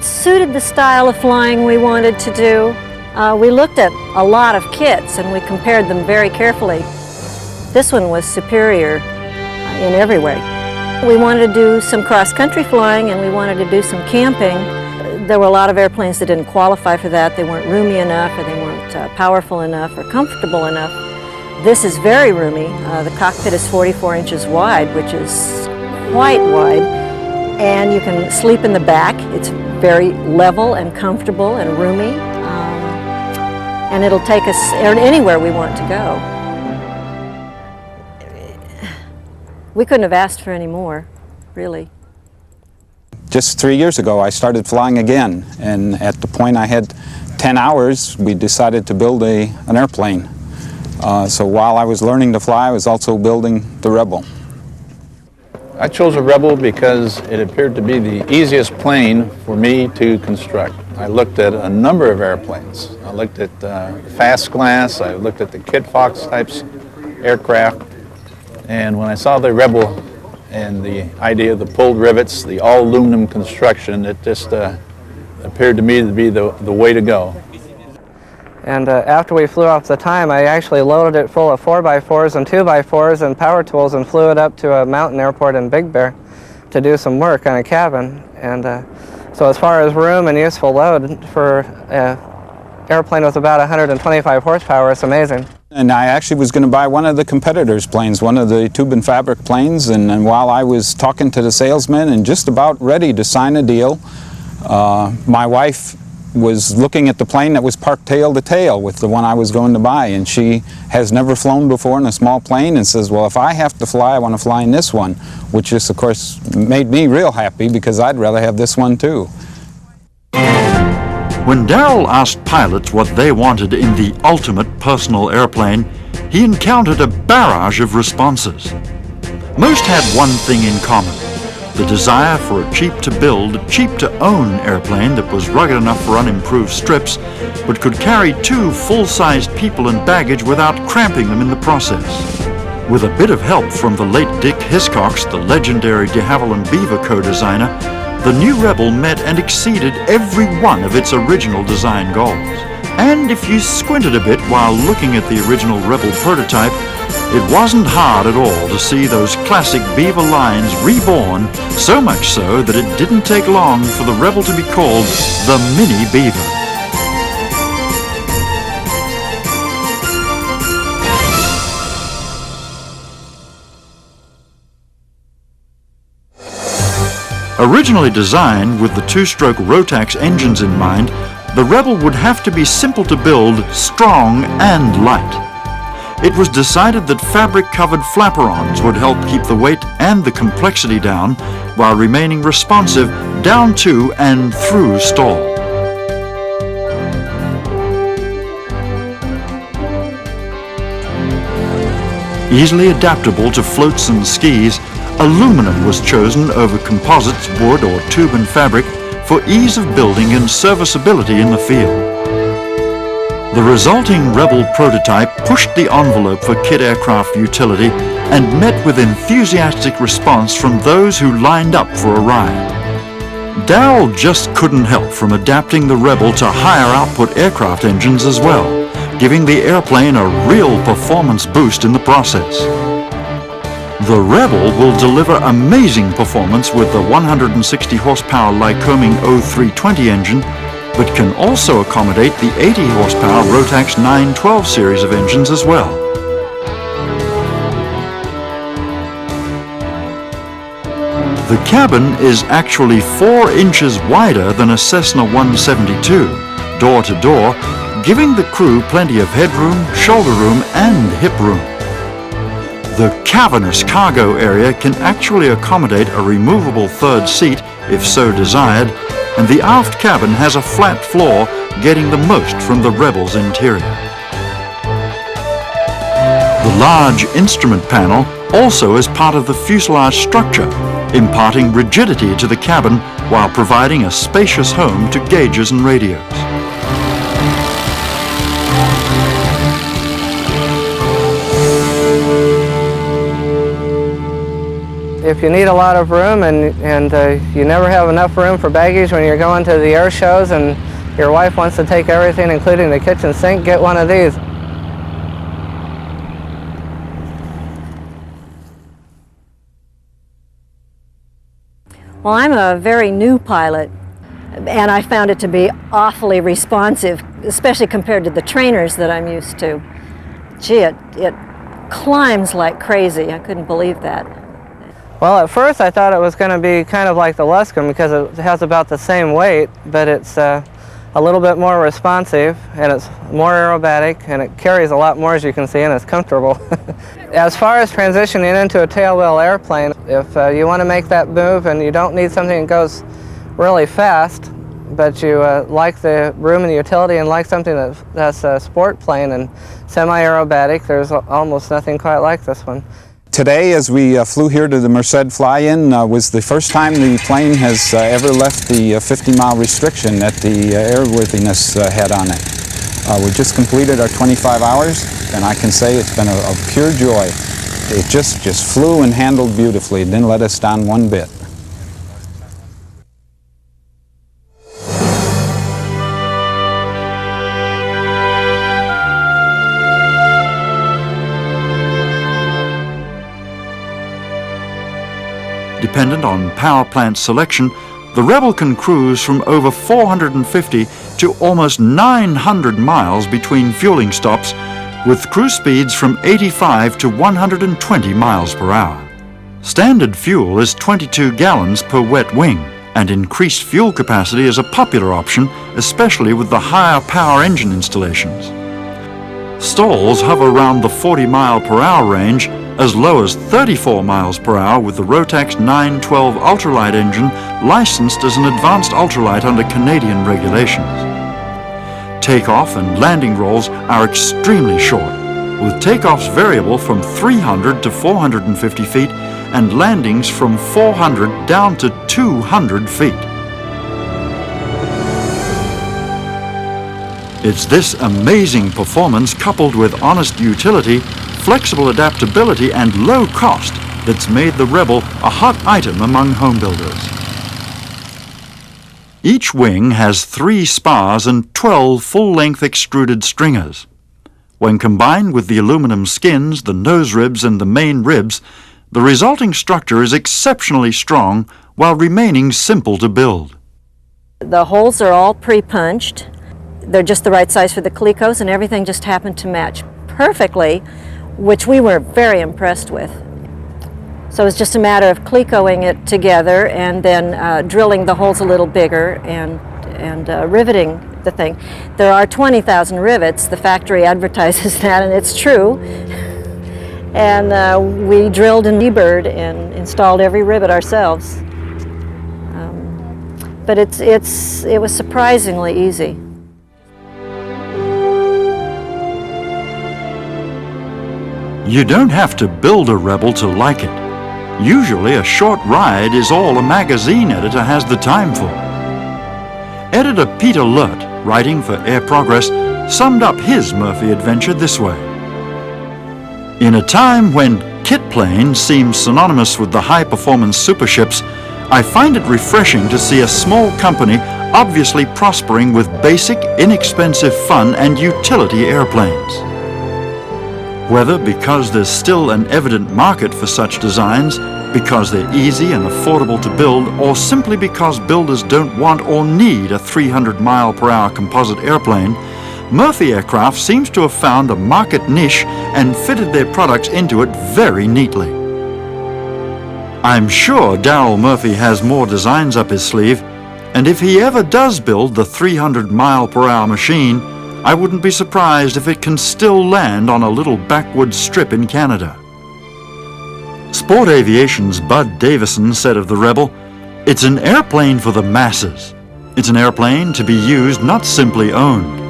It suited the style of flying we wanted to do. We looked at a lot of kits and we compared them very carefully. This one was superior in every way. We wanted to do some cross-country flying and we wanted to do some camping. There were a lot of airplanes that didn't qualify for that. They weren't roomy enough, or they weren't powerful enough or comfortable enough. This is very roomy. The cockpit is 44 inches wide, which is quite wide, and you can sleep in the back. It's very level and comfortable and roomy, and it'll take us anywhere we want to go. We couldn't have asked for any more, really. Just 3 years ago, I started flying again, and at the point I had 10 hours, we decided to build an airplane. So while I was learning to fly, I was also building the Rebel. I chose a Rebel because it appeared to be the easiest plane for me to construct. I looked at a number of airplanes. I looked at fast class, I looked at the Kit Fox types aircraft, and when I saw the Rebel and the idea of the pulled rivets, the all aluminum construction, it just appeared to me to be the way to go. And after we flew off the time, I actually loaded it full of 4x4s and 2x4s and power tools and flew it up to a mountain airport in Big Bear to do some work on a cabin. And so as far as room and useful load for an airplane with about 125 horsepower, it's amazing. And I actually was going to buy one of the competitors' planes, one of the tube and fabric planes, and while I was talking to the salesman and just about ready to sign a deal, my wife was looking at the plane that was parked tail to tail with the one I was going to buy, and she has never flown before in a small plane and says, well, if I have to fly, I want to fly in this one, which just, of course, made me real happy because I'd rather have this one too. When Darrell asked pilots what they wanted in the ultimate personal airplane, he encountered a barrage of responses. Most had one thing in common: the desire for a cheap-to-build, cheap-to-own airplane that was rugged enough for unimproved strips, but could carry 2 full-sized people and baggage without cramping them in the process. With a bit of help from the late Dick Hiscox, the legendary de Havilland Beaver co-designer, the new Rebel met and exceeded every one of its original design goals. And if you squinted a bit while looking at the original Rebel prototype, it wasn't hard at all to see those classic Beaver lines reborn, so much so that it didn't take long for the Rebel to be called the Mini Beaver. Originally designed with the 2-stroke Rotax engines in mind, the Rebel would have to be simple to build, strong and light. It was decided that fabric-covered flaperons would help keep the weight and the complexity down while remaining responsive down to and through stall. Easily adaptable to floats and skis, aluminum was chosen over composites, wood or tube and fabric for ease of building and serviceability in the field. The resulting Rebel prototype pushed the envelope for kit aircraft utility and met with enthusiastic response from those who lined up for a ride. Darrell just couldn't help from adapting the Rebel to higher output aircraft engines as well, giving the airplane a real performance boost in the process. The Rebel will deliver amazing performance with the 160 horsepower Lycoming 0320 engine, but can also accommodate the 80 horsepower Rotax 912 series of engines as well. The cabin is actually 4 inches wider than a Cessna 172, door to door, giving the crew plenty of headroom, shoulder room and hip room. The cavernous cargo area can actually accommodate a removable 3rd seat if so desired, and the aft cabin has a flat floor, getting the most from the Rebel's interior. The large instrument panel also is part of the fuselage structure, imparting rigidity to the cabin while providing a spacious home to gauges and radios. if you need a lot of room and you never have enough room for baggage when you're going to the air shows and your wife wants to take everything, including the kitchen sink, get one of these. Well, I'm a very new pilot, and I found it to be awfully responsive, especially compared to the trainers that I'm used to. Gee, it climbs like crazy. I couldn't believe that. Well, at first I thought it was going to be kind of like the Luscombe because it has about the same weight, but it's a little bit more responsive, and it's more aerobatic, and it carries a lot more, as you can see, and it's comfortable. As far as transitioning into a tailwheel airplane, if you want to make that move and you don't need something that goes really fast, but you like the room and the utility and like something that's a sport plane and semi-aerobatic, there's almost nothing quite like this one. Today, as we flew here to the Merced fly-in, was the first time the plane has ever left the 50-mile restriction that the airworthiness had on it. We just completed our 25 hours, and I can say it's been a pure joy. It just flew and handled beautifully. It didn't let us down one bit. Dependent on power plant selection, the Rebel can cruise from over 450 to almost 900 miles between fueling stops, with cruise speeds from 85 to 120 miles per hour. Standard fuel is 22 gallons per wet wing, and increased fuel capacity is a popular option, especially with the higher power engine installations. Stalls hover around the 40 mile per hour range, as low as 34 miles per hour with the Rotax 912 ultralight engine licensed as an advanced ultralight under Canadian regulations. Takeoff and landing rolls are extremely short, with takeoffs variable from 300 to 450 feet and landings from 400 down to 200 feet. It's this amazing performance coupled with honest utility, flexible adaptability and low cost that's made the Rebel a hot item among home builders. Each wing has 3 spars and 12 full-length extruded stringers. When combined with the aluminum skins, the nose ribs and the main ribs, the resulting structure is exceptionally strong while remaining simple to build. The holes are all pre-punched. They're just the right size for the clecos, and everything just happened to match perfectly, which we were very impressed with. So it's just a matter of clecoing it together and then drilling the holes a little bigger and riveting the thing. There are 20,000 rivets. The factory advertises that, and it's true. And we drilled in eBird and installed every rivet ourselves. But it was surprisingly easy. You don't have to build a Rebel to like it. Usually a short ride is all a magazine editor has the time for. Editor Peter Lurt, writing for Air Progress, summed up his Murphy adventure this way. In a time when kit planes seem synonymous with the high-performance superships, I find it refreshing to see a small company obviously prospering with basic, inexpensive fun and utility airplanes. Whether because there's still an evident market for such designs, because they're easy and affordable to build, or simply because builders don't want or need a 300-mile-per-hour composite airplane, Murphy Aircraft seems to have found a market niche and fitted their products into it very neatly. I'm sure Darrell Murphy has more designs up his sleeve, and if he ever does build the 300-mile-per-hour machine, I wouldn't be surprised if it can still land on a little backwoods strip in Canada. Sport Aviation's Bud Davison said of the Rebel, "It's an airplane for the masses. It's an airplane to be used, not simply owned.